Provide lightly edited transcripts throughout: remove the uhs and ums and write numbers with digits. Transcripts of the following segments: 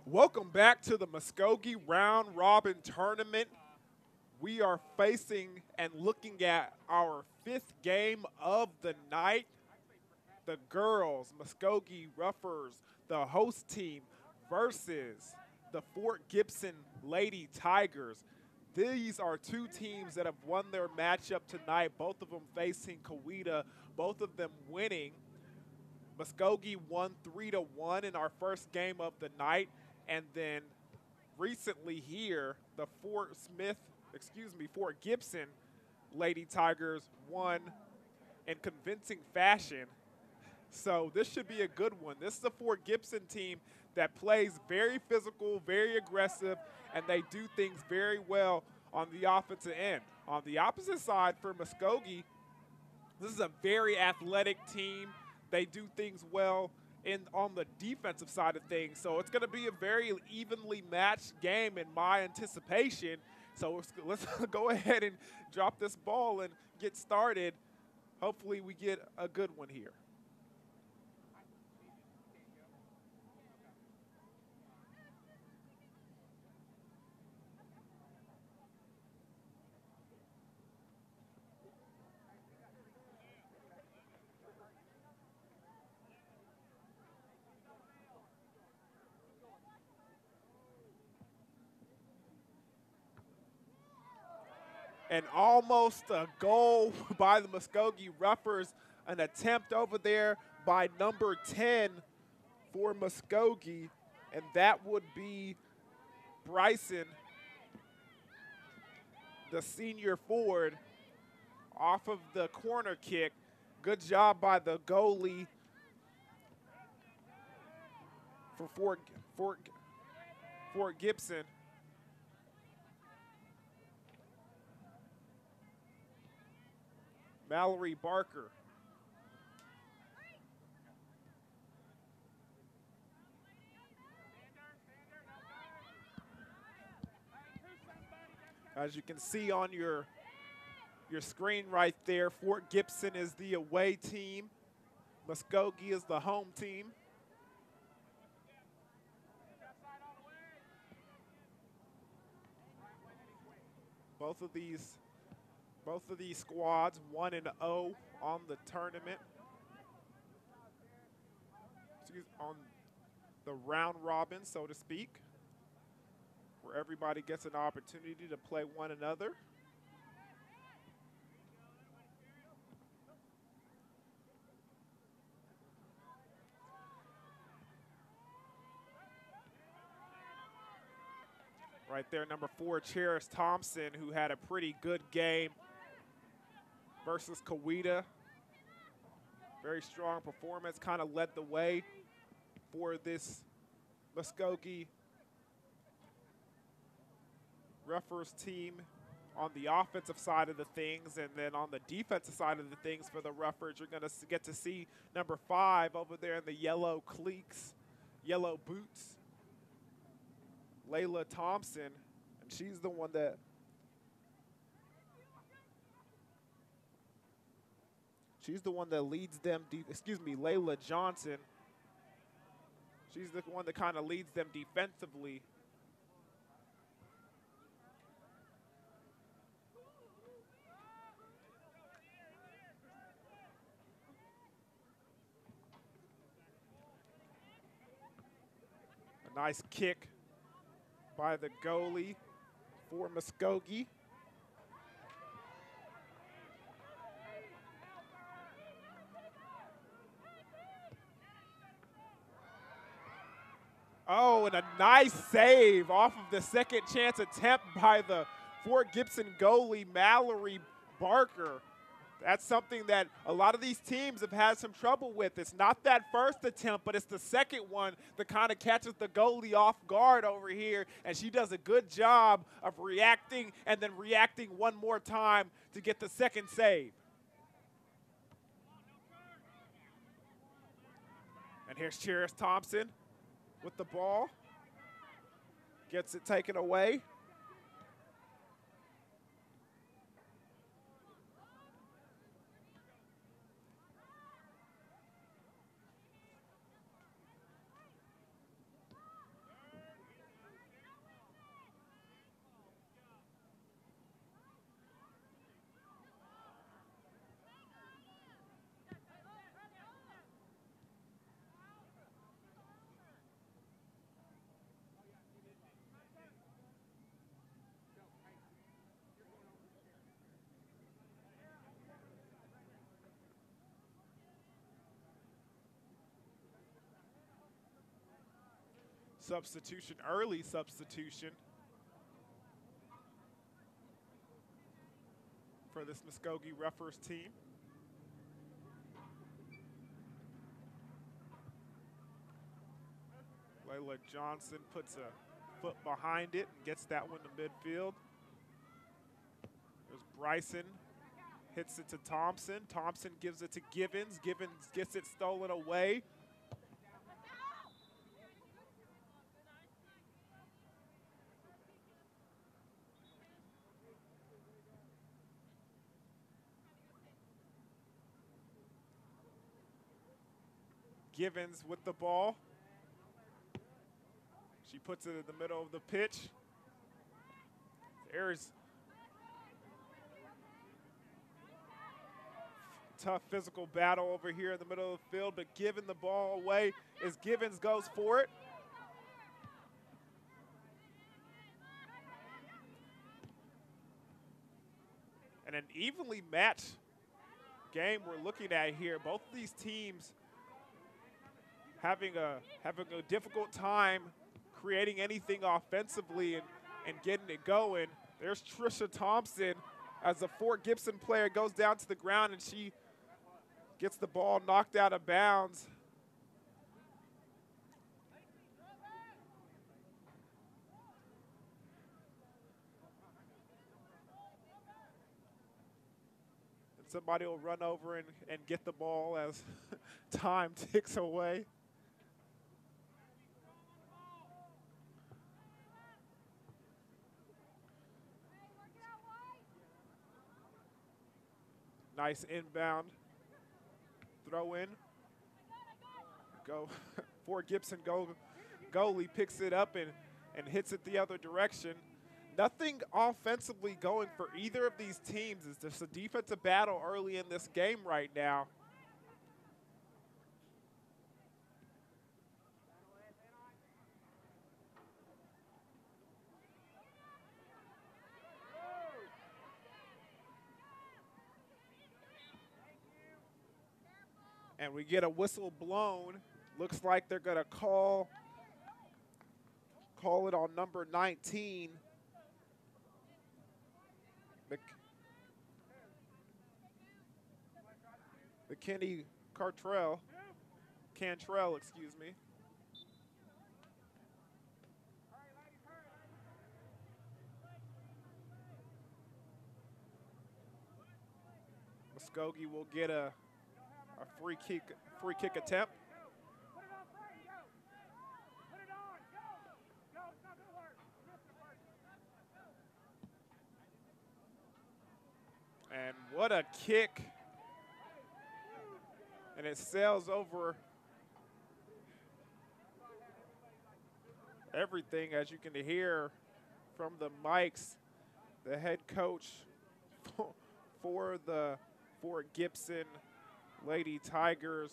Welcome back to the Muskogee Round Robin Tournament. We are facing and looking at our fifth game of the night. The girls, Muskogee Ruffers, the host team, versus the Fort Gibson Lady Tigers. These are two teams that have won their matchup tonight, both of them facing Coweta, both of them winning. Muskogee won 3-1 in our first game of the night. And then recently here, the Fort Gibson Lady Tigers won in convincing fashion. So this should be a good one. This is a Fort Gibson team that plays very physical, very aggressive, and they do things very well on the offensive end. On the opposite side for Muskogee, this is a very athletic team. They do things well on the defensive side of things. So it's going to be a very evenly matched game in my anticipation. So let's go ahead and drop this ball and get started. Hopefully we get a good one here. And almost a goal by the Muskogee Ruffers, an attempt over there by number 10 for Muskogee, and that would be Bryson, the senior forward, off of the corner kick. Good job by the goalie for Fort Gibson. Mallory Barker. As you can see on your screen right there, Fort Gibson is the away team. Muskogee is the home team. Both of these squads 1-0 on the tournament. On the round robin, so to speak, where everybody gets an opportunity to play one another. Right there, number 4, Cheris Thompson, who had a pretty good game versus Coweta. Very strong performance, kind of led the way for this Muskogee Ruffers team on the offensive side of the things. And then on the defensive side of the things for the Ruffers, you're going to get to see number 5 over there in the yellow cleats, yellow boots, Layla Thompson, and she's the one that leads them. Layla Johnson. She's the one that kind of leads them defensively. A nice kick by the goalie for Muskogee. Oh, and a nice save off of the second chance attempt by the Fort Gibson goalie, Mallory Barker. That's something that a lot of these teams have had some trouble with. It's not that first attempt, but it's the second one that kind of catches the goalie off guard over here, and she does a good job of reacting and then reacting one more time to get the second save. And here's Cheris Thompson with the ball. Gets it taken away. Substitution, early substitution for this Muskogee Ruffers team. Layla Johnson puts a foot behind it and gets that one to midfield. There's Bryson, hits it to Thompson. Thompson gives it to Givens. Givens gets it stolen away. Givens with the ball. She puts it in the middle of the pitch. There's tough physical battle over here in the middle of the field, but giving the ball away as Givens goes for it. And an evenly matched game we're looking at here. Both of these teams having a difficult time creating anything offensively and getting it going. There's Trisha Thompson as the Fort Gibson player goes down to the ground and she gets the ball knocked out of bounds. And somebody will run over and get the ball as time ticks away. Nice inbound throw in. Go Fort Gibson goalie picks it up and hits it the other direction. Nothing offensively going for either of these teams. It's just a defensive battle early in this game right now. And we get a whistle blown. Looks like they're going to call it on number 19. McKinney Cantrell, excuse me. Muskogee will get a free kick attempt. And what a kick. And it sails over everything, as you can hear from the mics. The head coach for the Fort Gibson Lady Tigers,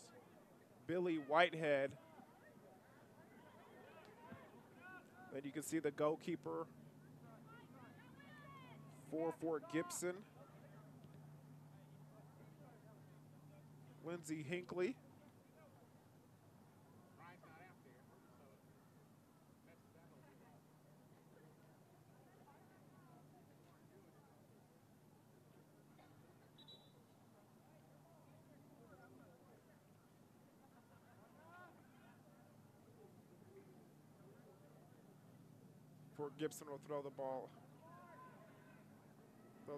Billy Whitehead. Then you can see the goalkeeper for Fort Gibson, Lindsay Hinckley. Fort Gibson will throw the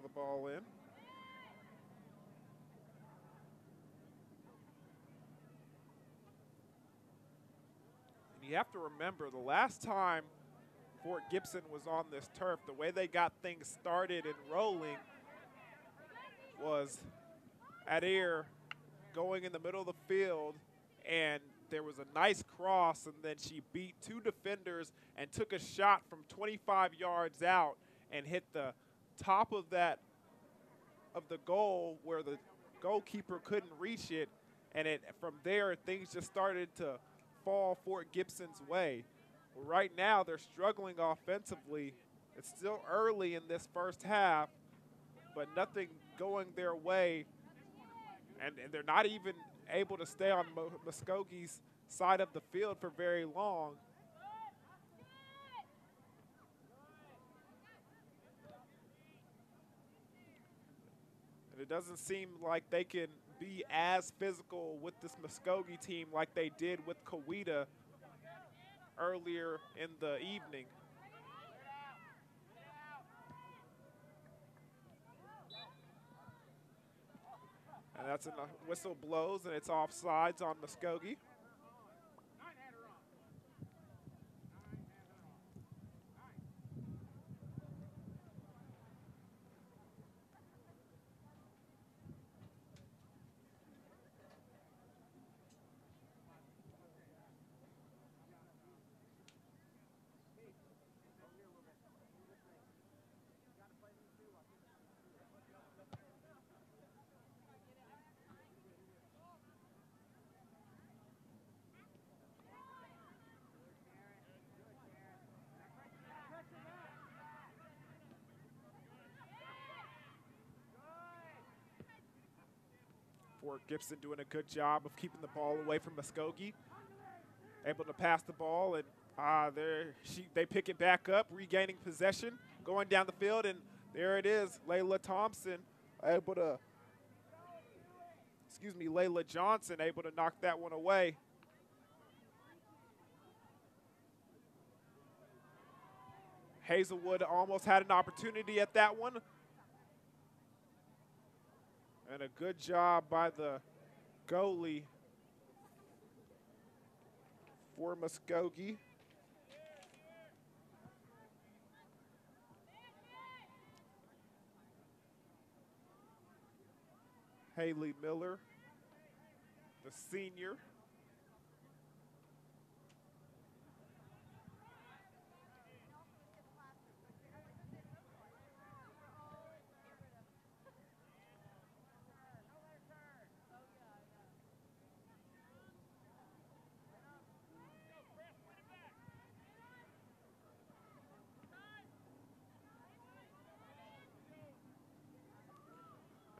ball in. And you have to remember, the last time Fort Gibson was on this turf, the way they got things started and rolling was Adair going in the middle of the field, and there was a nice cross, and then she beat two defenders and took a shot from 25 yards out and hit the top of the goal where the goalkeeper couldn't reach it, and from there things just started to fall Fort Gibson's way. Right now they're struggling offensively. It's still early in this first half, but nothing going their way, and they're not even able to stay on Muskogee's side of the field for very long. it doesn't seem like they can be as physical with this Muskogee team like they did with Coweta earlier in the evening. And that's a whistle blows, and it's offsides on Muskogee. Fort Gibson doing a good job of keeping the ball away from Muskogee. Able to pass the ball, and they pick it back up, regaining possession, going down the field, and there it is. Layla Johnson able to knock that one away. Hazelwood almost had an opportunity at that one. And a good job by the goalie for Muskogee. Haley Miller, the senior.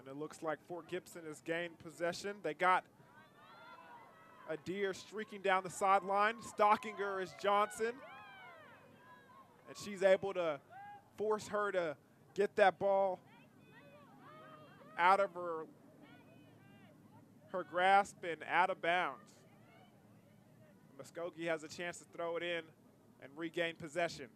And it looks like Fort Gibson has gained possession. They got a deer streaking down the sideline. Stalking her is Johnson. And she's able to force her to get that ball out of her grasp and out of bounds. Muskogee has a chance to throw it in and regain possession.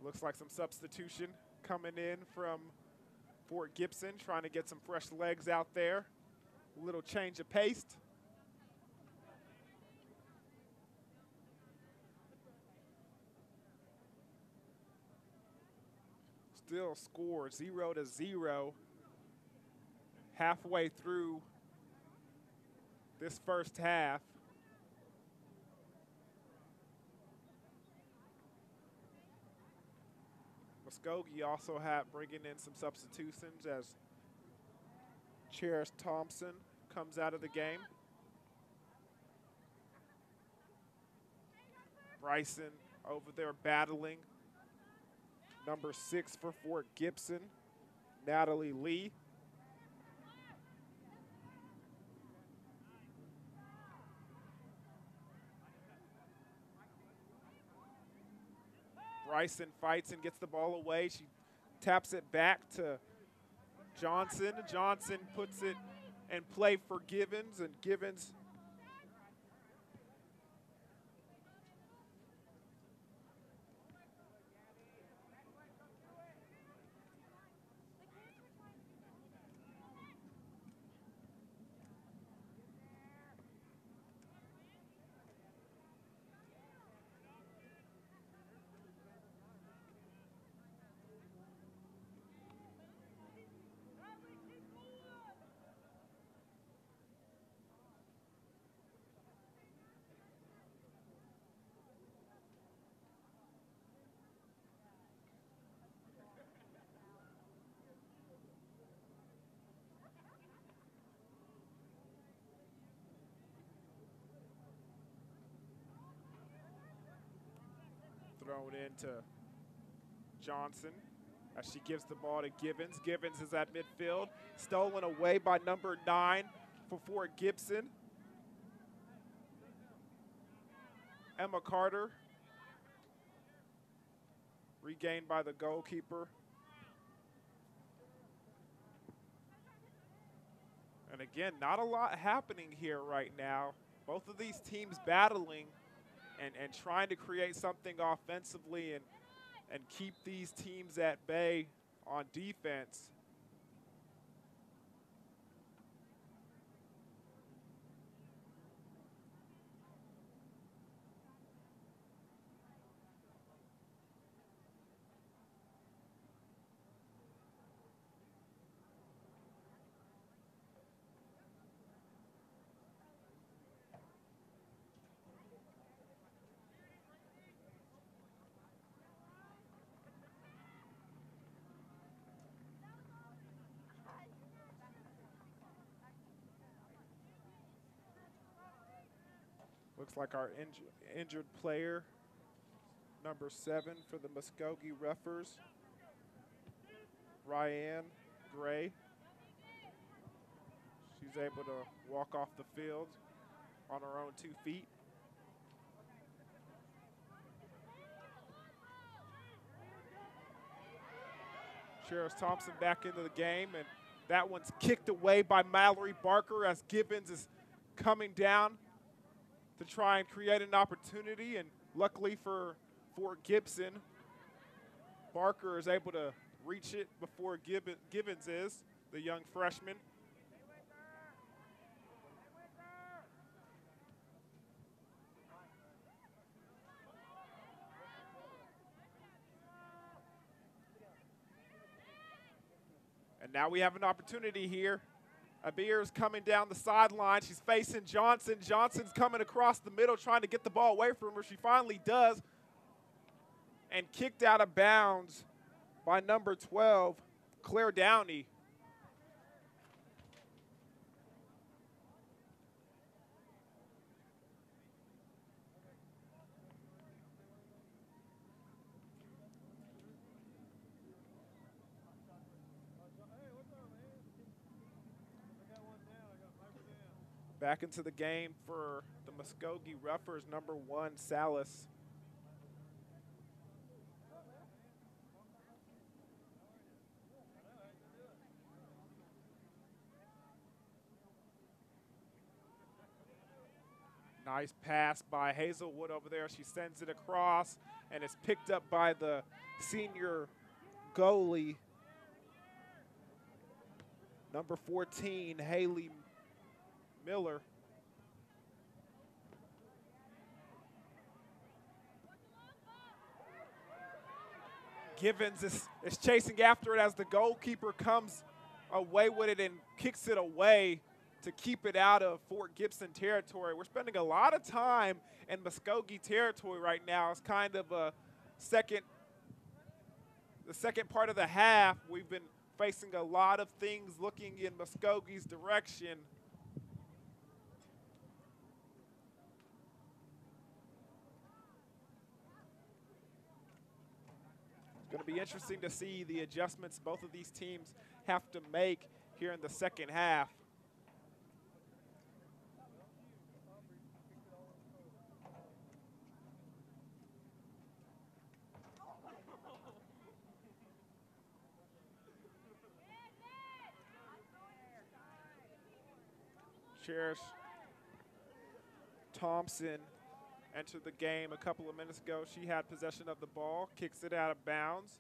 Looks like some substitution coming in from Fort Gibson, trying to get some fresh legs out there. A little change of pace. Still score 0-0 halfway through this first half. Muskogee also bringing in some substitutions as Cherish Thompson comes out of the game. Bryson over there battling. Number 6 for Fort Gibson, Natalie Lee. Bryson fights and gets the ball away. She taps it back to Johnson. Johnson puts it in play for Givens, and Givens thrown into Johnson as she gives the ball to Givens. Givens is at midfield, stolen away by number 9 for Fort Gibson. Emma Carter, regained by the goalkeeper. And again, not a lot happening here right now. Both of these teams battling and trying to create something offensively and keep these teams at bay on defense. Looks like our injured player, number 7 for the Muskogee Roughers, Ryan Gray. She's able to walk off the field on her own 2 feet. Sheriff Thompson back into the game, and that one's kicked away by Mallory Barker as Gibbons is coming down to try and create an opportunity, and luckily for Fort Gibson, Barker is able to reach it before Givens is, the young freshman. And now we have an opportunity here. Abir's coming down the sideline. She's facing Johnson. Johnson's coming across the middle trying to get the ball away from her. She finally does. And kicked out of bounds by number 12, Claire Downey. Back into the game for the Muskogee Roughers, number 1, Salas. Nice pass by Hazelwood over there. She sends it across, and it's picked up by the senior goalie, number 14, Haley Miller. Givens is chasing after it as the goalkeeper comes away with it and kicks it away to keep it out of Fort Gibson territory. We're spending a lot of time in Muskogee territory right now. It's kind of the second part of the half. We've been facing a lot of things looking in Muskogee's direction. It's going to be interesting to see the adjustments both of these teams have to make here in the second half. Cherish Thompson entered the game a couple of minutes ago. She had possession of the ball, kicks it out of bounds.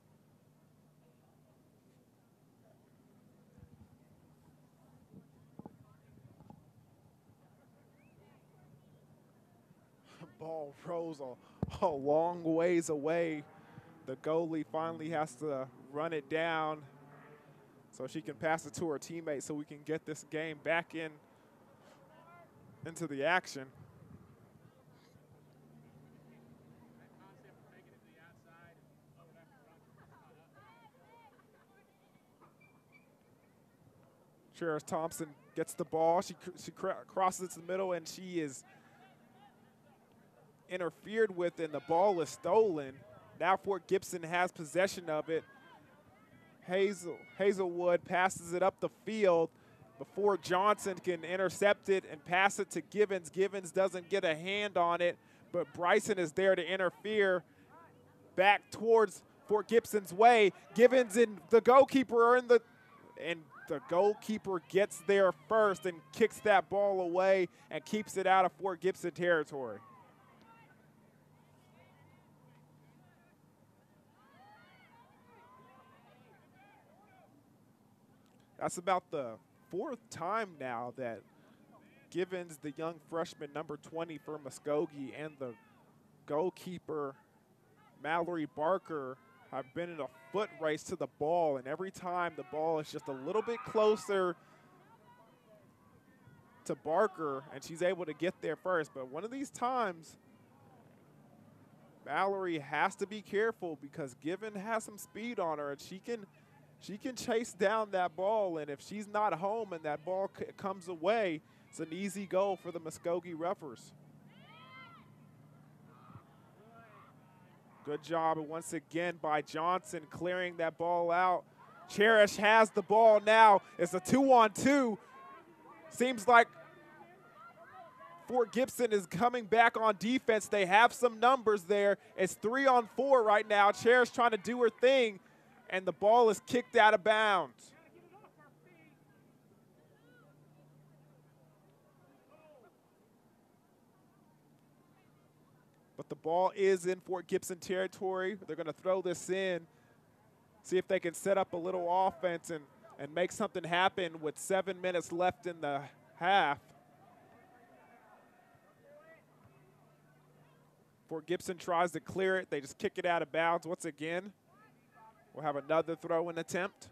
Ball rolls a long ways away. The goalie finally has to run it down so she can pass it to her teammate so we can get this game back into the action. Sheriff Thompson gets the ball. She crosses it to the middle, and she is interfered with, and the ball is stolen. Now Fort Gibson has possession of it. Hazelwood passes it up the field before Johnson can intercept it and pass it to Givens. Givens doesn't get a hand on it, but Bryson is there to interfere back towards Fort Gibson's way. Givens and the goalkeeper are in the – and the goalkeeper gets there first and kicks that ball away and keeps it out of Fort Gibson territory. That's about the fourth time now that Givens, the young freshman, number 20 for Muskogee, and the goalkeeper, Mallory Barker, have been in a foot race to the ball, and every time the ball is just a little bit closer to Barker, and she's able to get there first. But one of these times, Mallory has to be careful because Given has some speed on her, and she can chase down that ball, and if she's not home and that ball comes away, it's an easy goal for the Muskogee Roughers. Good job once again by Johnson clearing that ball out. Cherish has the ball now. It's a 2-on-2. Seems like Fort Gibson is coming back on defense. They have some numbers there. It's 3-on-4 right now. Cherish trying to do her thing, and the ball is kicked out of bounds. But the ball is in Fort Gibson territory. They're going to throw this in, see if they can set up a little offense and make something happen with 7 minutes left in the half. Fort Gibson tries to clear it. They just kick it out of bounds once again. We'll have another throw-in attempt.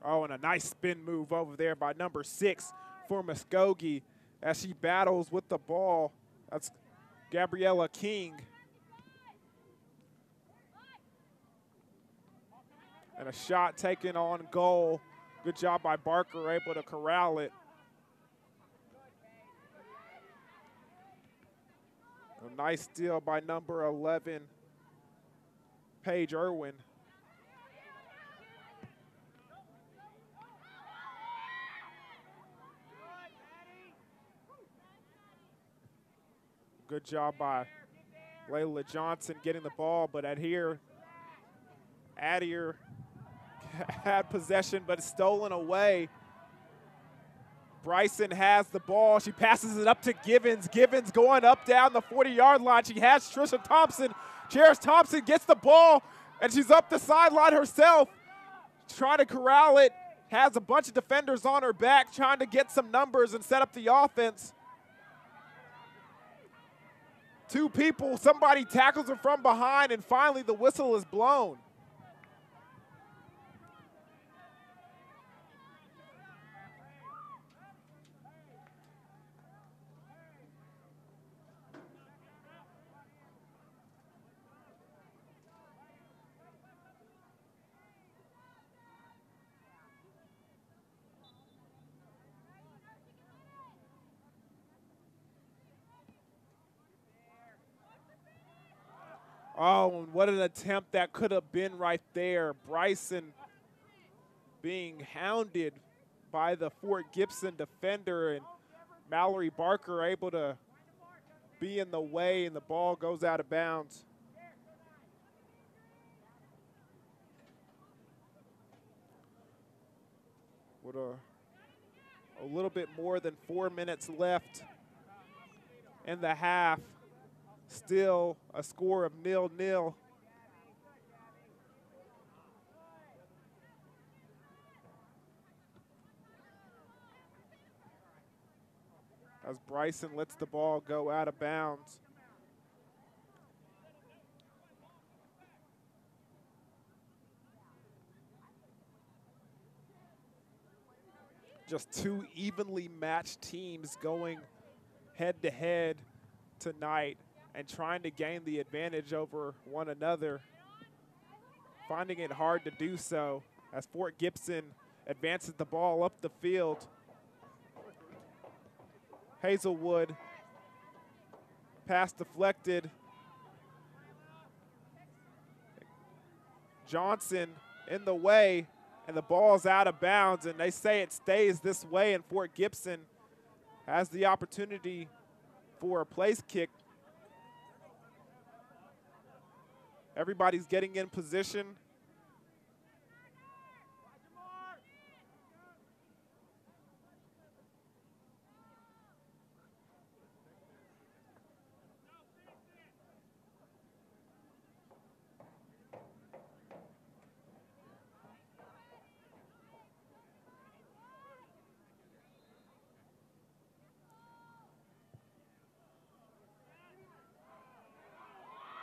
Oh, and a nice spin move over there by number 6 for Muskogee as she battles with the ball. That's Gabriella King. And a shot taken on goal. Good job by Barker, able to corral it. A nice steal by number 11, Paige Irwin. Good job by Layla Johnson getting the ball, but Adhere had possession, but it's stolen away. Bryson has the ball. She passes it up to Givens. Givens going up down the 40-yard line. She has Trisha Thompson. Cherish Thompson gets the ball, and she's up the sideline herself, trying to corral it. Has a bunch of defenders on her back, trying to get some numbers and set up the offense. Two people, somebody tackles her from behind, and finally the whistle is blown. Oh, and what an attempt that could have been right there. Bryson being hounded by the Fort Gibson defender, and Mallory Barker able to be in the way, and the ball goes out of bounds. With a little bit more than 4 minutes left in the half. Still a score of 0-0. As Bryson lets the ball go out of bounds. Just two evenly matched teams going head-to-head tonight and trying to gain the advantage over one another, finding it hard to do so as Fort Gibson advances the ball up the field. Hazelwood, pass deflected. Johnson in the way, and the ball's out of bounds, and they say it stays this way, and Fort Gibson has the opportunity for a place kick. Everybody's getting in position.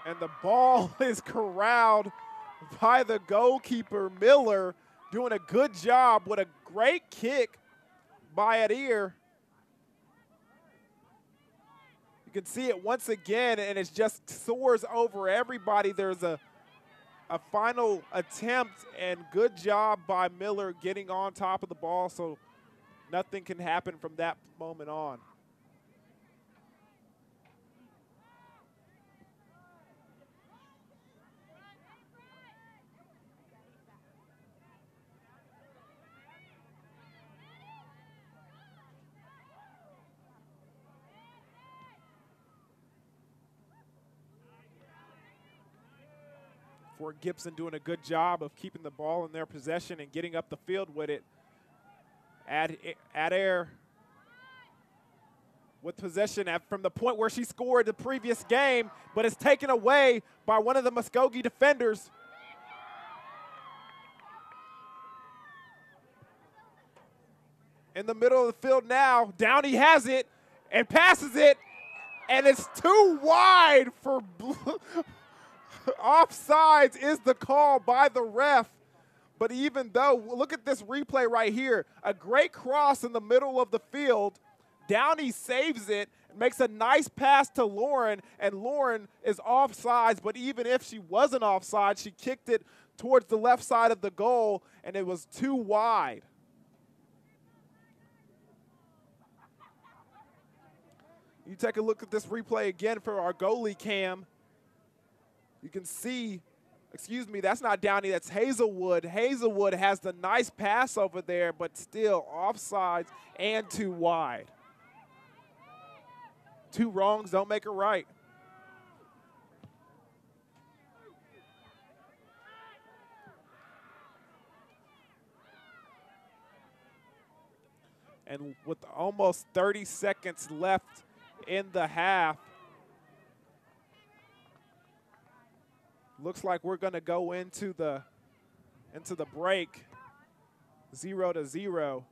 And the ball is corralled by the goalkeeper, Miller, doing a good job with a great kick by Adair. You can see it once again, and it just soars over everybody. There's a final attempt, and good job by Miller getting on top of the ball, so nothing can happen from that moment on. Fort Gibson doing a good job of keeping the ball in their possession and getting up the field with it. Adair with possession from the point where she scored the previous game, but it's taken away by one of the Muskogee defenders. In the middle of the field now, Downey has it and passes it, and it's too wide for offsides is the call by the ref. But even though, look at this replay right here. A great cross in the middle of the field. Downey saves it, makes a nice pass to Lauren, and Lauren is offsides. But even if she wasn't offside, she kicked it towards the left side of the goal, and it was too wide. You take a look at this replay again for our goalie cam. You can see, excuse me, that's not Downey, that's Hazelwood. Hazelwood has the nice pass over there, but still offsides and too wide. Two wrongs don't make a right. And with almost 30 seconds left in the half, looks like we're going to go into the break 0-0.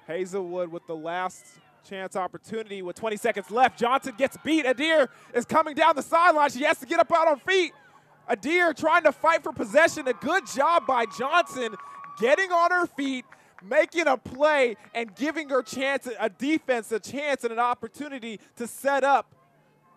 Hazelwood with the last chance opportunity with 20 seconds left. Johnson gets beat. Adair is coming down the sideline. She has to get up out on feet. Adair trying to fight for possession. A good job by Johnson getting on her feet, making a play, and giving her defense a chance and an opportunity to set up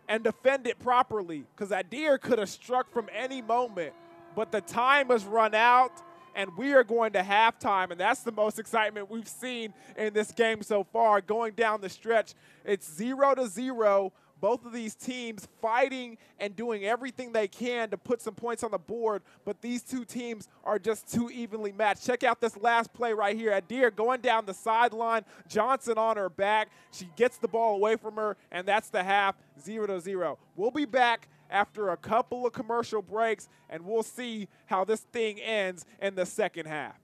and defend it properly, because Adair could have struck from any moment. But the time has run out, and we are going to halftime, and that's the most excitement we've seen in this game so far. Going down the stretch, it's 0-0. Both of these teams fighting and doing everything they can to put some points on the board, but these two teams are just too evenly matched. Check out this last play right here. Adair going down the sideline, Johnson on her back. She gets the ball away from her, and that's the half, 0-0. We'll be back after a couple of commercial breaks, and we'll see how this thing ends in the second half.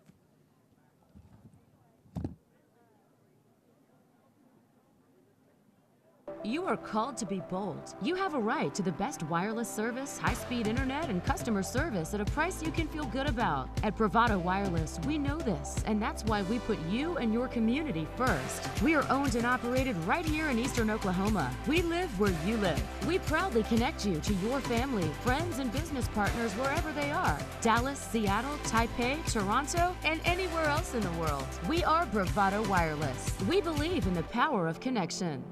You are called to be bold. You have a right to the best wireless service, high-speed internet, and customer service at a price you can feel good about. At Bravado Wireless, we know this, and that's why we put you and your community first. We are owned and operated right here in Eastern Oklahoma. We live where you live. We proudly connect you to your family, friends, and business partners wherever they are. Dallas, Seattle, Taipei, Toronto, and anywhere else in the world. We are Bravado Wireless. We believe in the power of connection.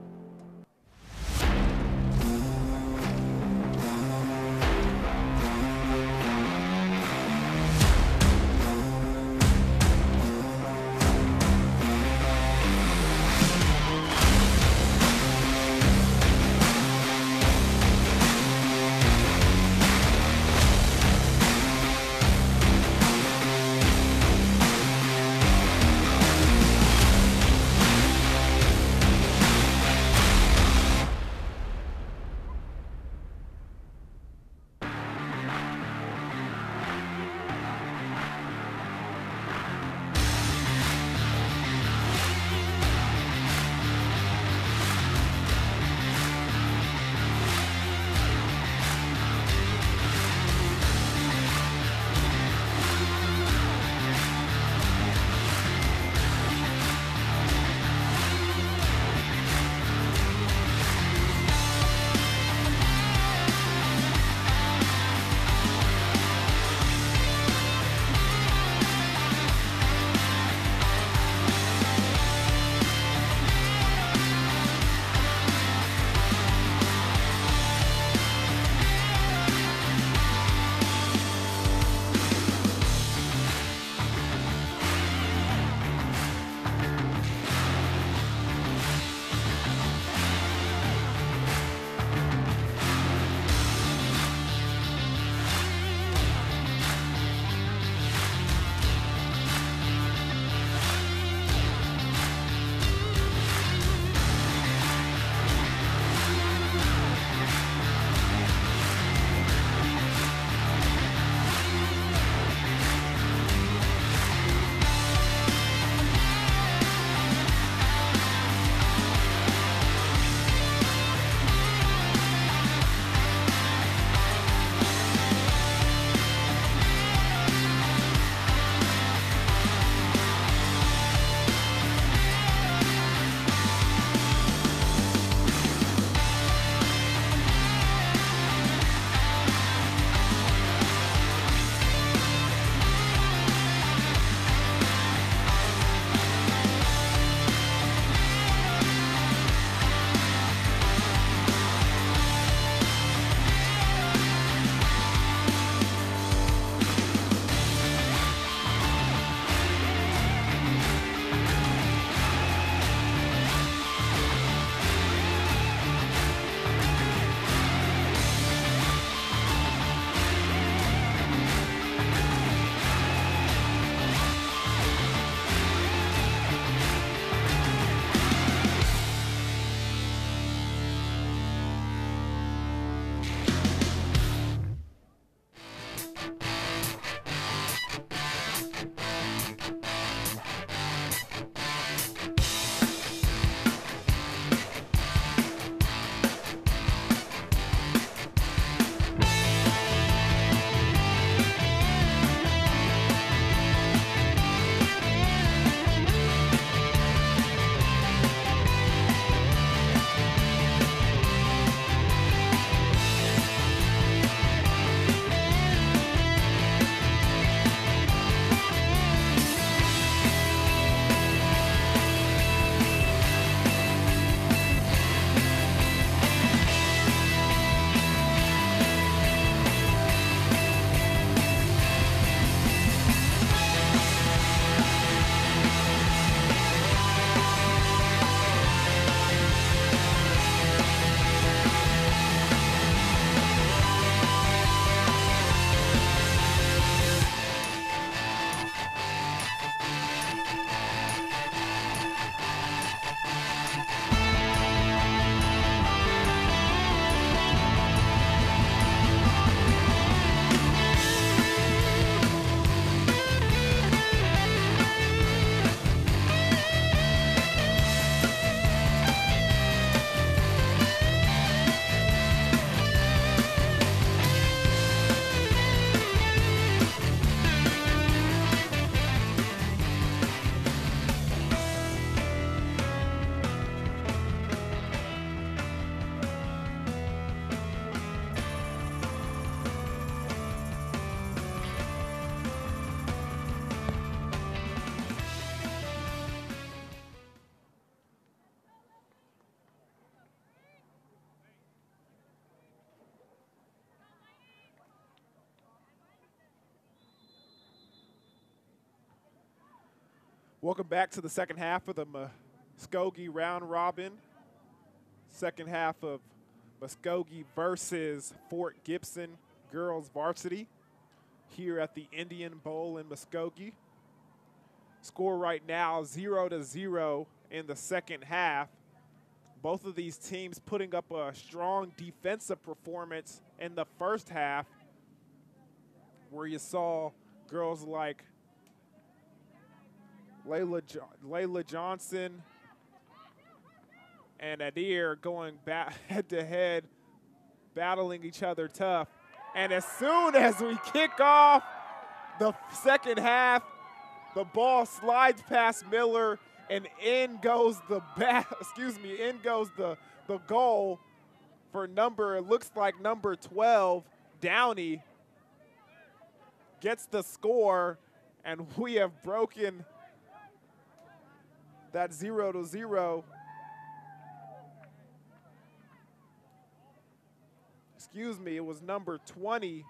Welcome back to the second half of the Muskogee round robin. Second half of Muskogee versus Fort Gibson girls varsity here at the Indian Bowl in Muskogee. Score right now 0-0 in the second half. Both of these teams putting up a strong defensive performance in the first half, where you saw girls like Layla Johnson and Adair going back head-to-head, battling each other tough. And as soon as we kick off the second half, the ball slides past Miller, and in goes the goal for it looks like number 12, Downey, gets the score, and we have broken that 0-0. Excuse me, it was number 20.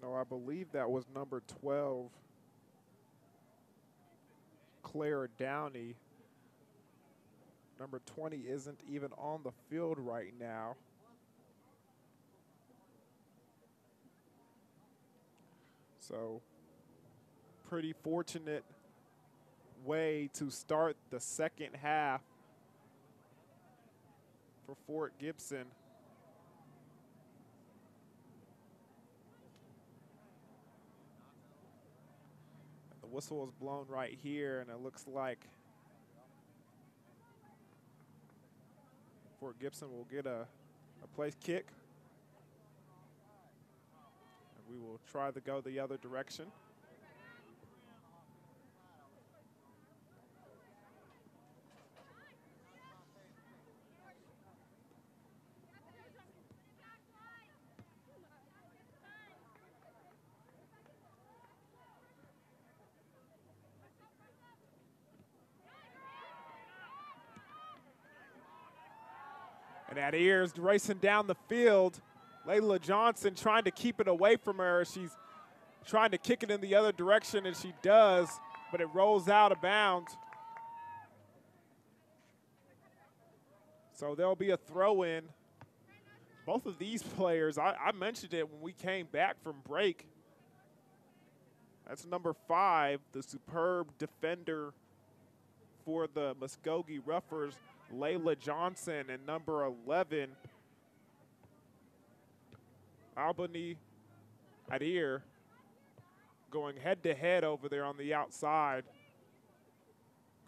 No, I believe that was number 12, Claire Downey. Number 20 isn't even on the field right now. So, pretty fortunate way to start the second half for Fort Gibson. Whistle is blown right here, and it looks like Fort Gibson will get a place kick. And we will try to go the other direction. And that ear's racing down the field. Layla Johnson trying to keep it away from her. She's trying to kick it in the other direction, and she does, but it rolls out of bounds. So there'll be a throw-in. Both of these players, I mentioned it when we came back from break. That's number 5, the superb defender for the Muskogee Ruffers, Layla Johnson, and number 11, Albany Adair, going head-to-head over there on the outside.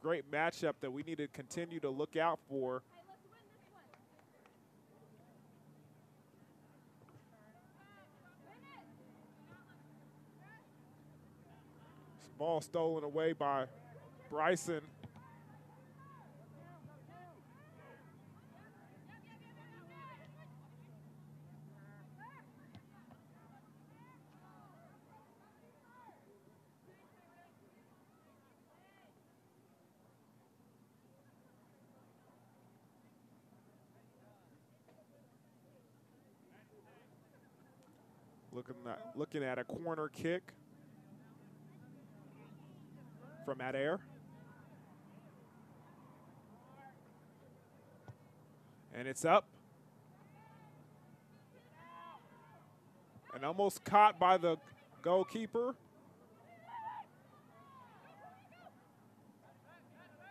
Great matchup that we need to continue to look out for. Ball stolen away by Bryson. Looking at a corner kick from Adair. And it's up. And almost caught by the goalkeeper.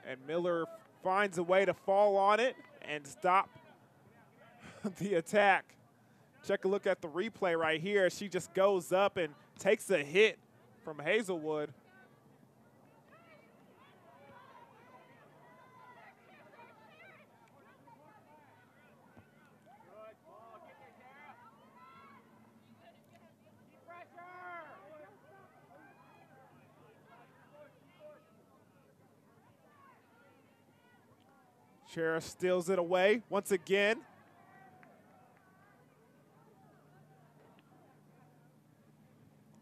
And Miller finds a way to fall on it and stop the attack. Check a look at the replay right here. She just goes up and takes a hit from Hazelwood. Cherish steals it away once again.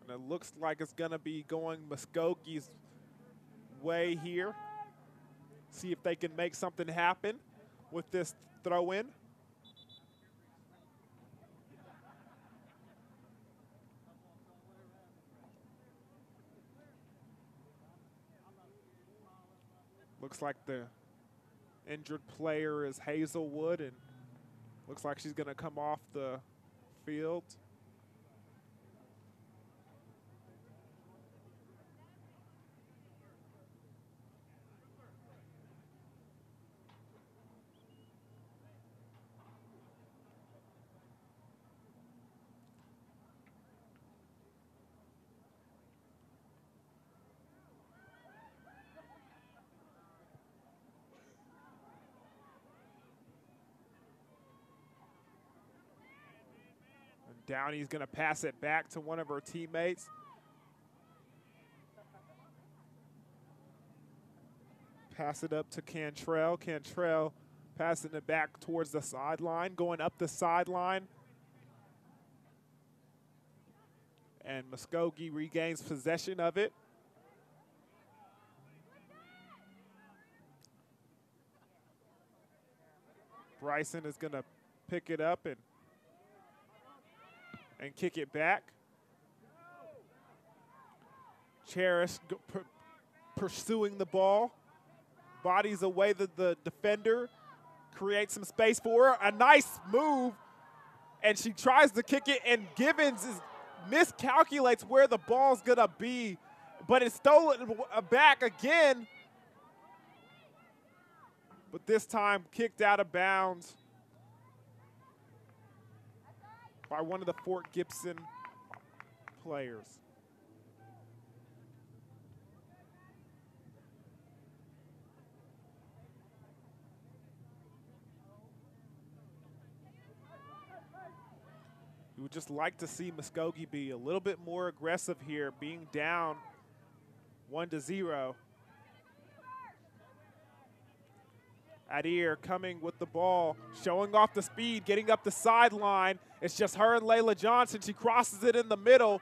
And it looks like it's going to be going Muskogee's way here. See if they can make something happen with this throw-in. Looks like the injured player is Hazelwood, and looks like she's going to come off the field. Downey's going to pass it back to one of her teammates. Pass it up to Cantrell. Cantrell passing it back towards the sideline, going up the sideline. And Muskogee regains possession of it. Bryson is going to pick it up and kick it back. Cherish pursuing the ball. Bodies away the defender. Creates some space for her. A nice move. And she tries to kick it, and Gibbons miscalculates where the ball's going to be. But it's stolen back again. But this time kicked out of bounds by one of the Fort Gibson players. You would just like to see Muskogee be a little bit more aggressive here, being down 1-0. Adair coming with the ball, showing off the speed, getting up the sideline. It's just her and Layla Johnson. She crosses it in the middle.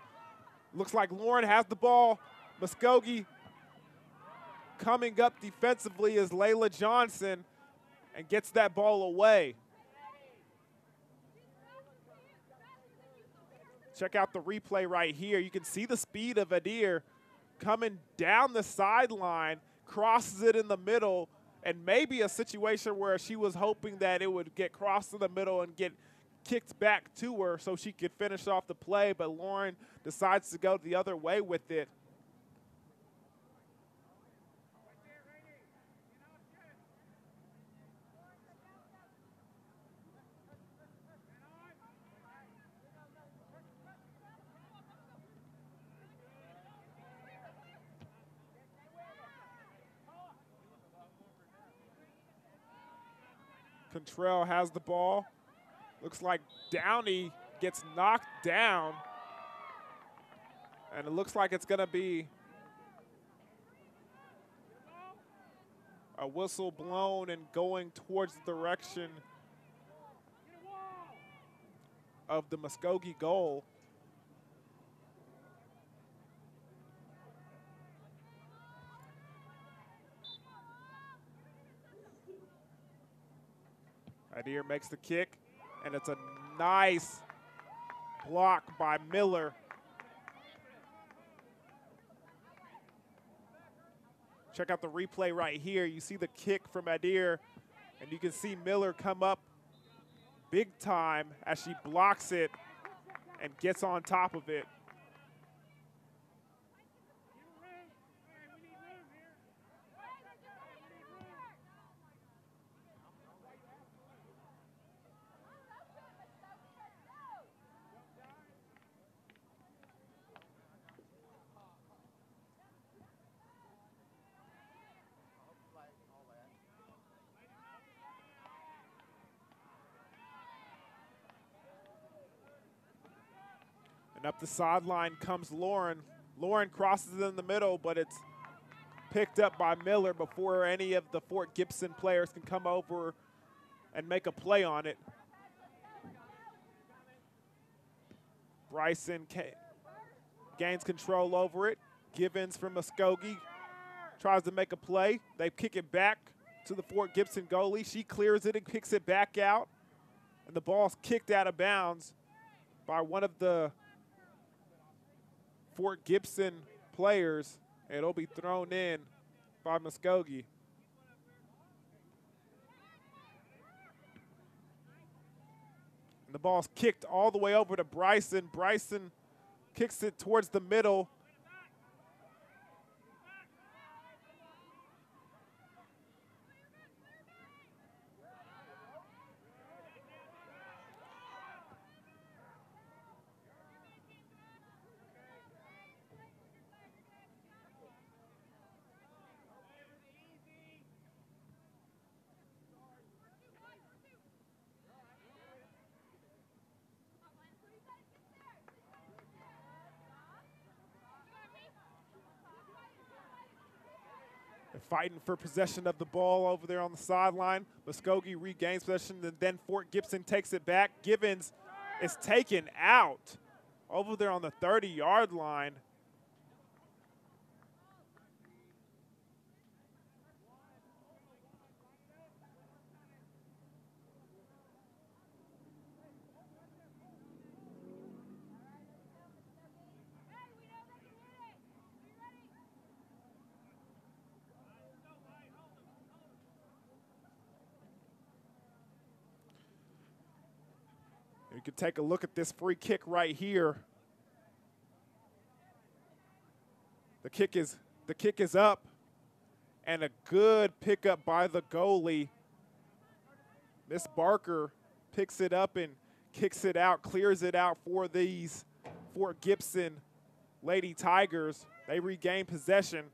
Looks like Lauren has the ball. Muskogee coming up defensively is Layla Johnson and gets that ball away. Check out the replay right here. You can see the speed of Adair coming down the sideline, crosses it in the middle, and maybe a situation where she was hoping that it would get crossed in the middle and get kicked back to her so she could finish off the play, but Lauren decides to go the other way with it. Cantrell has the ball. Looks like Downey gets knocked down. And it looks like it's going to be a whistle blown and going towards the direction of the Muskogee goal. Adair makes the kick, and it's a nice block by Miller. Check out the replay right here. You see the kick from Adair, and you can see Miller come up big time as she blocks it and gets on top of it. And up the sideline comes Lauren. Lauren crosses it in the middle, but it's picked up by Miller before any of the Fort Gibson players can come over and make a play on it. Bryson gains control over it. Givens from Muskogee tries to make a play. They kick it back to the Fort Gibson goalie. She clears it and kicks it back out. And the ball's kicked out of bounds by one of the Fort Gibson players. And it'll be thrown in by Muskogee. And the ball's kicked all the way over to Bryson. Bryson kicks it towards the middle. Fighting for possession of the ball over there on the sideline. Muskogee regains possession, and then Fort Gibson takes it back. Givens is taken out over there on the 30-yard line. You can take a look at this free kick right here. The kick is up, and a good pickup by the goalie. Miss Barker picks it up and kicks it out, clears it out for these Fort Gibson Lady Tigers. They regain possession.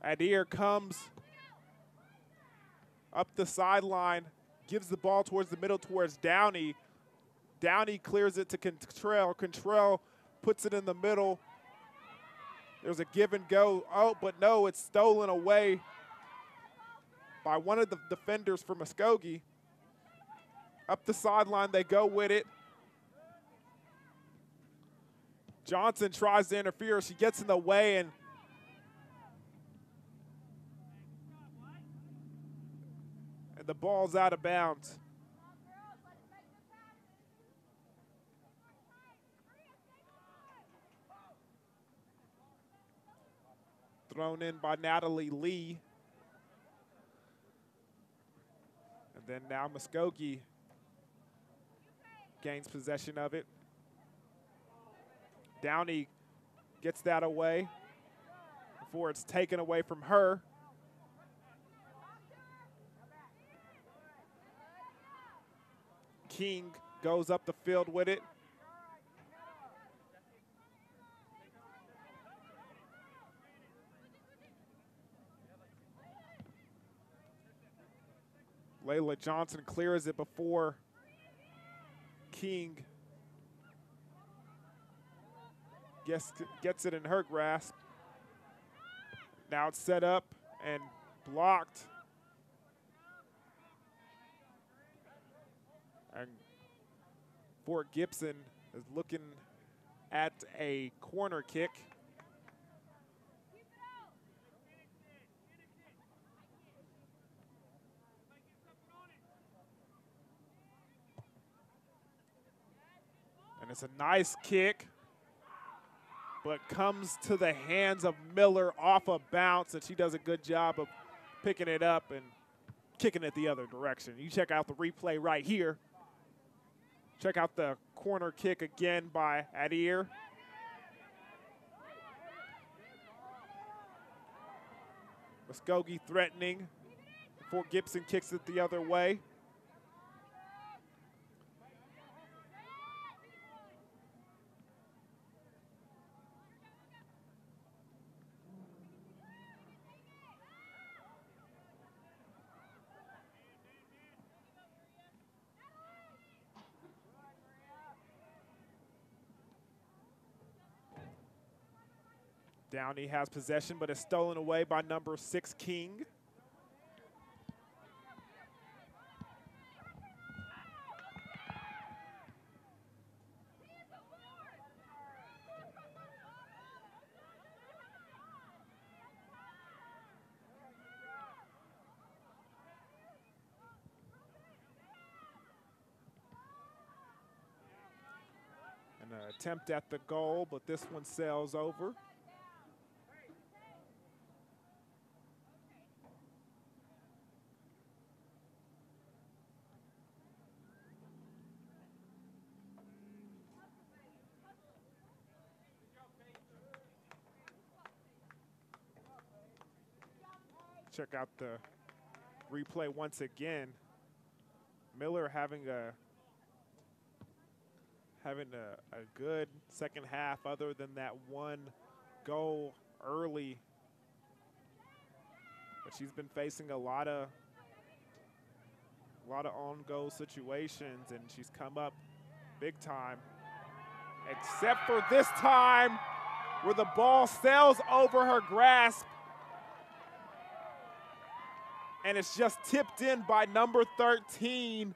Adair comes up the sideline, gives the ball towards the middle towards Downey. Downey clears it to Contrell. Contrell puts it in the middle. There's a give and go. Oh, but no, it's stolen away by one of the defenders for Muskogee. Up the sideline, they go with it. Johnson tries to interfere. She gets in the way, and the ball's out of bounds. Thrown in by Natalie Lee. And then now Muskogee gains possession of it. Downey gets that away before it's taken away from her. King goes up the field with it. Layla Johnson clears it before King gets it in her grasp. Now it's set up and blocked. And Fort Gibson is looking at a corner kick. And it's a nice kick, but comes to the hands of Miller off a bounce, and she does a good job of picking it up and kicking it the other direction. You check out the replay right here. Check out the corner kick again by Adair. Muskogee threatening. Fort Gibson kicks it the other way. Downey has possession, but is stolen away by number 6, King. An attempt at the goal, but this one sails over. Check out the replay once again. Miller having a good second half other than that one goal early. But she's been facing a lot of on-goal situations, and she's come up big time. Except for this time where the ball sails over her grasp and it's just tipped in by number 13,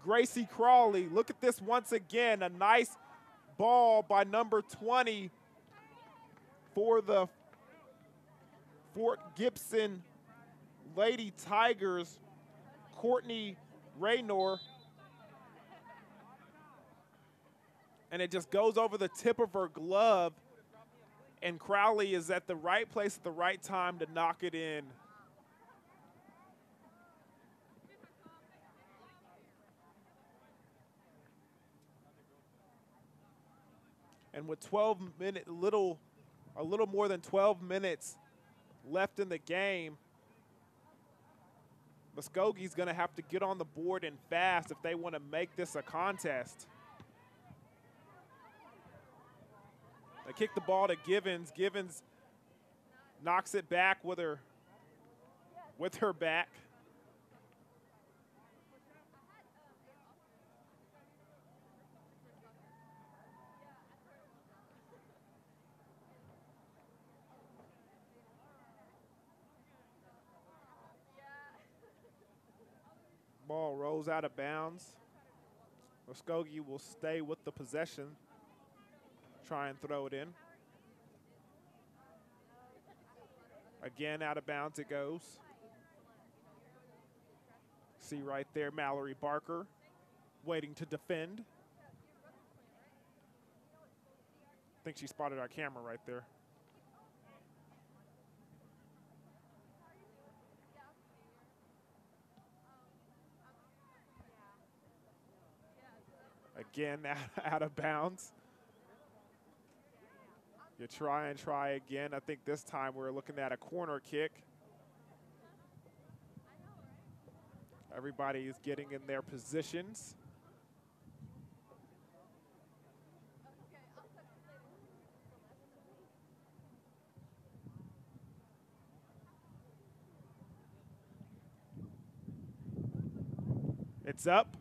Gracie Crawley. Look at this once again, a nice ball by number 20 for the Fort Gibson Lady Tigers, Courtney Raynor. And it just goes over the tip of her glove, and Crowley is at the right place at the right time to knock it in. And with a little more than 12 minutes left in the game, Muskogee's going to have to get on the board and fast if they want to make this a contest. They kick the ball to Givens. Givens knocks it back with her back. Ball rolls out of bounds. Muskogee will stay with the possession. Try and throw it in. Again, out of bounds it goes. See right there, Mallory Barker waiting to defend. I think she spotted our camera right there. Again, out of bounds. You try and try again. I think this time we're looking at a corner kick. Everybody is getting in their positions. It's up.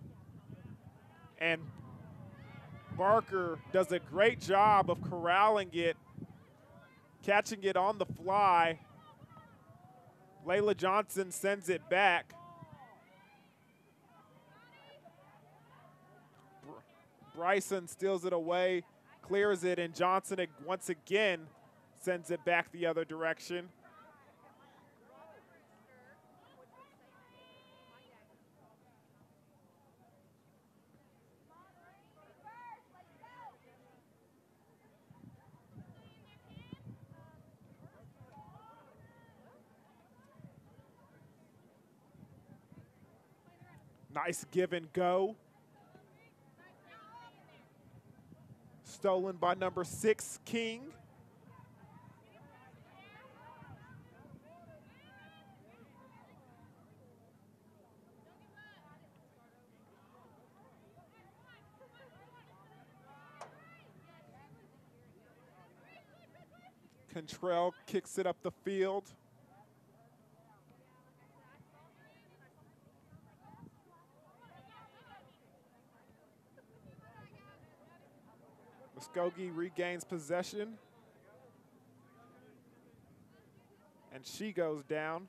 And Barker does a great job of corralling it, catching it on the fly. Layla Johnson sends it back. Bryson steals it away, clears it, and Johnson once again sends it back the other direction. Nice give and go. Stolen by number 6, King. Cantrell kicks it up the field. Muskogee regains possession. And she goes down.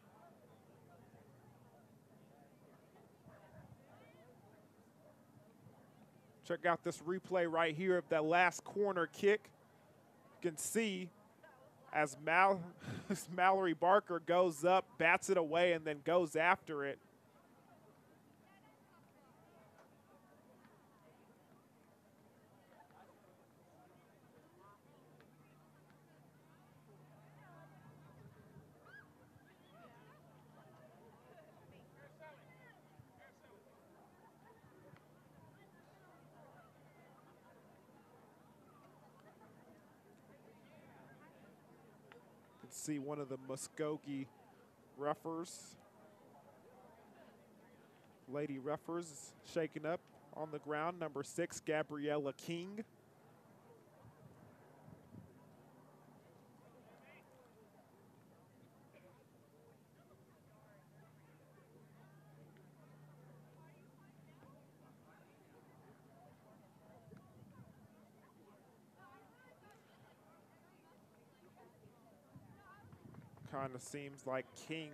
Check out this replay right here of that last corner kick. You can see as Mallory Barker goes up, bats it away, and then goes after it. See one of the Muskogee roughers, lady roughers, shaken up on the ground. Number 6, Gabriella King. Kind of seems like King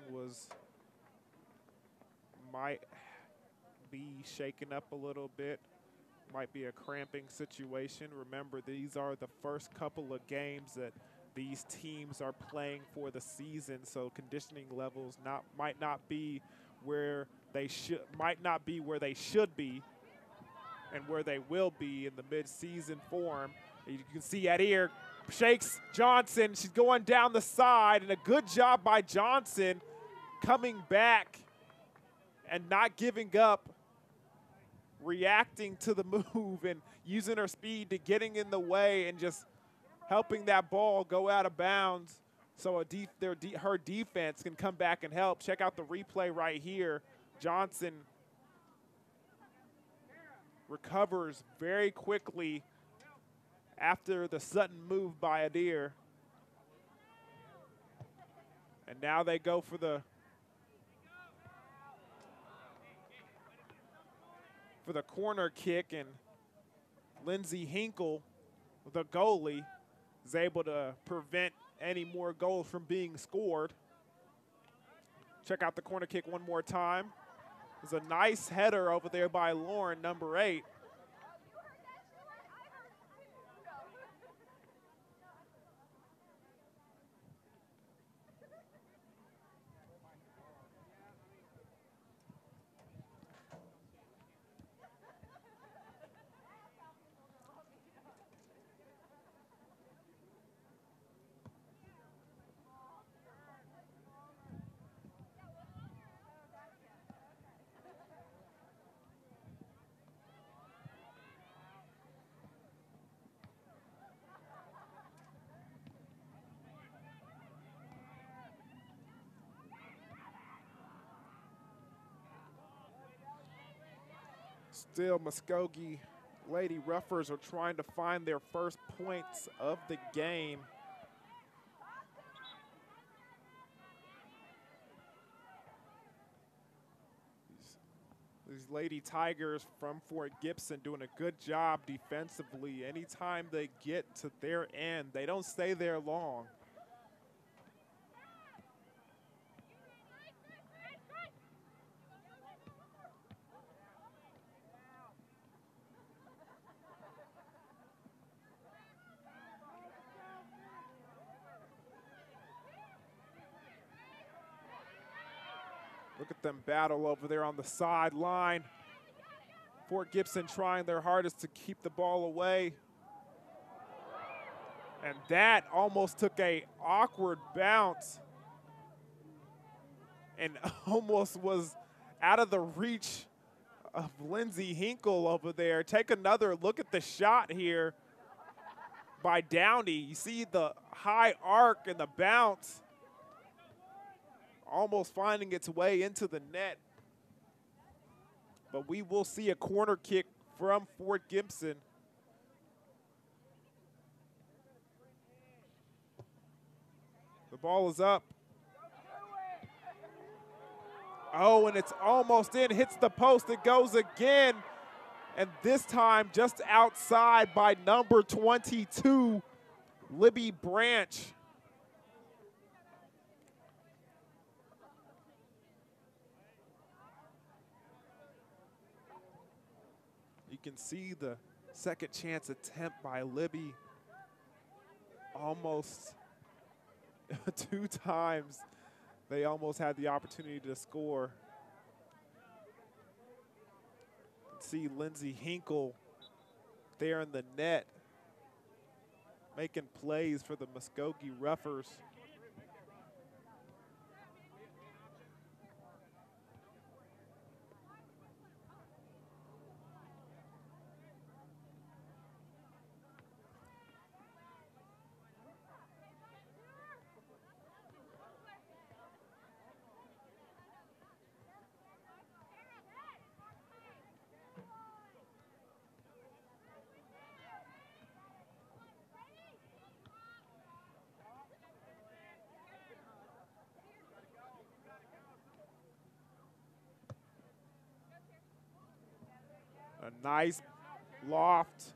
might be shaken up a little bit. Might be a cramping situation. Remember, these are the first couple of games that these teams are playing for the season, so conditioning levels might not be where they should be and where they will be in the mid-season form. You can see at here, shakes Johnson. She's going down the side, and a good job by Johnson coming back and not giving up, reacting to the move and using her speed to getting in the way and just helping that ball go out of bounds so her defense can come back and help. Check out the replay right here. Johnson recovers very quickly after the sudden move by Adair. And now they go for the corner kick, and Lindsay Hinkle, the goalie, is able to prevent any more goals from being scored. Check out the corner kick one more time. There's a nice header over there by Lauren, number 8. Still, Muskogee Lady Roughers are trying to find their first points of the game. These Lady Tigers from Fort Gibson doing a good job defensively. Anytime they get to their end, they don't stay there long. Look at them battle over there on the sideline. Fort Gibson trying their hardest to keep the ball away. And that almost took a awkward bounce and almost was out of the reach of Lindsay Hinkle over there. Take another look at the shot here by Downey. You see the high arc and the bounce almost finding its way into the net. But we will see a corner kick from Fort Gibson. The ball is up. Oh, and it's almost in, hits the post, it goes again. And this time just outside by number 22, Libby Branch. can see the second chance attempt by Libby. Almost 2 times they almost had the opportunity to score. See Lindsey Hinkle there in the net, making plays for the Muskogee Roughers. A nice loft.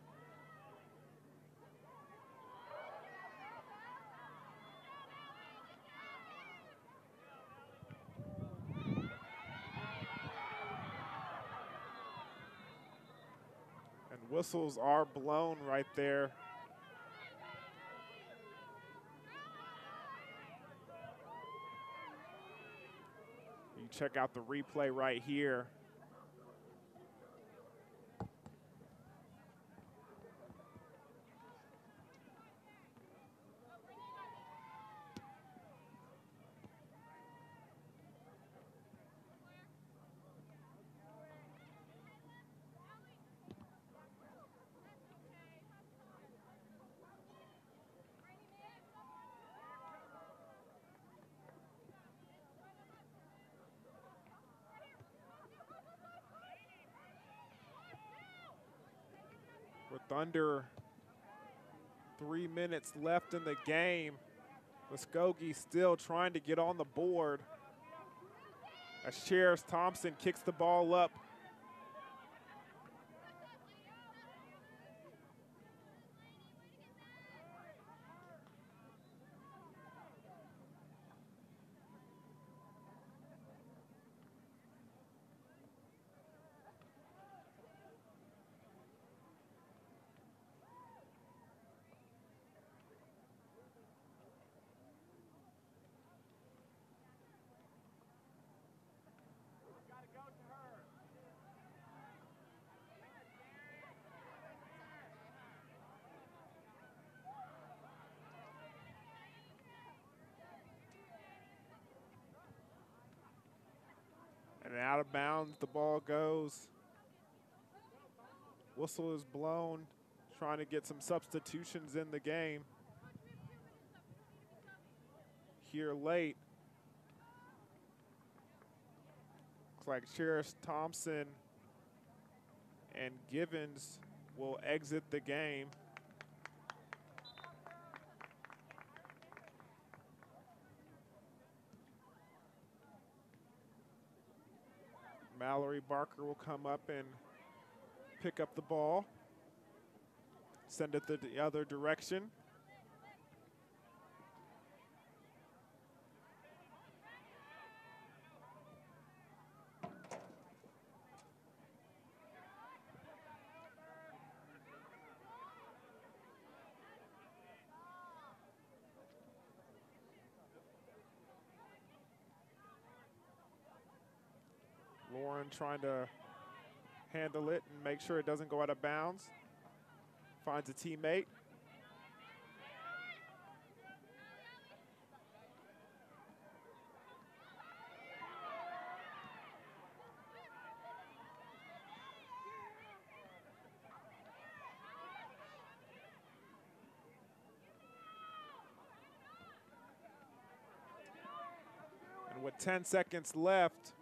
And whistles are blown right there. You check out the replay right here. With under 3 minutes left in the game, Muskogee still trying to get on the board as Sheriff Thompson kicks the ball up. And out of bounds the ball goes. Whistle is blown, trying to get some substitutions in the game here late. Looks like Sheriff Thompson and Givens will exit the game. Mallory Barker will come up and pick up the ball, send it the other direction. Lauren trying to handle it and make sure it doesn't go out of bounds. Finds a teammate. And with 10 seconds left,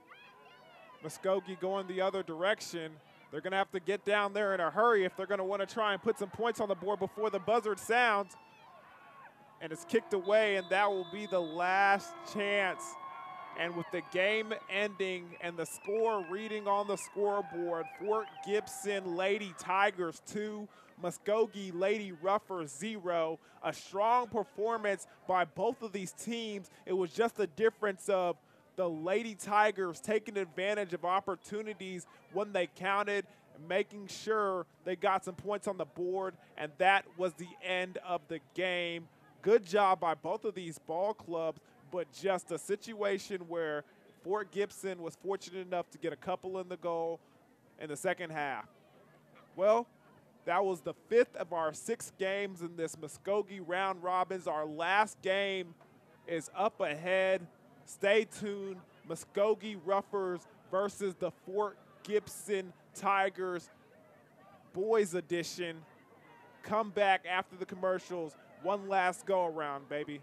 Muskogee going the other direction. They're going to have to get down there in a hurry if they're going to want to try and put some points on the board before the buzzer sounds. And it's kicked away, and that will be the last chance. And with the game ending and the score reading on the scoreboard, Fort Gibson Lady Tigers 2, Muskogee Lady Ruffers 0. A strong performance by both of these teams. It was just the difference of the Lady Tigers taking advantage of opportunities when they counted, making sure they got some points on the board, and that was the end of the game. Good job by both of these ball clubs, but just a situation where Fort Gibson was fortunate enough to get a couple in the goal in the second half. Well, that was the 5th of our 6 games in this Muskogee round robins. Our last game is up ahead. Stay tuned. Muskogee Ruffers versus the Fort Gibson Tigers boys edition. Come back after the commercials. One last go around, baby.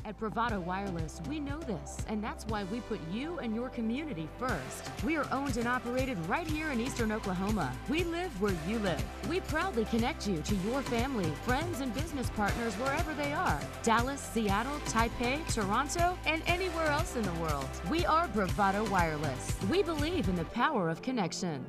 At Bravado Wireless, we know this, and that's why we put you and your community first. We are owned and operated right here in Eastern Oklahoma. We live where you live. We proudly connect you to your family, friends, and business partners wherever they are. Dallas, Seattle, Taipei, Toronto, and anywhere else in the world. We are Bravado Wireless. We believe in the power of connection.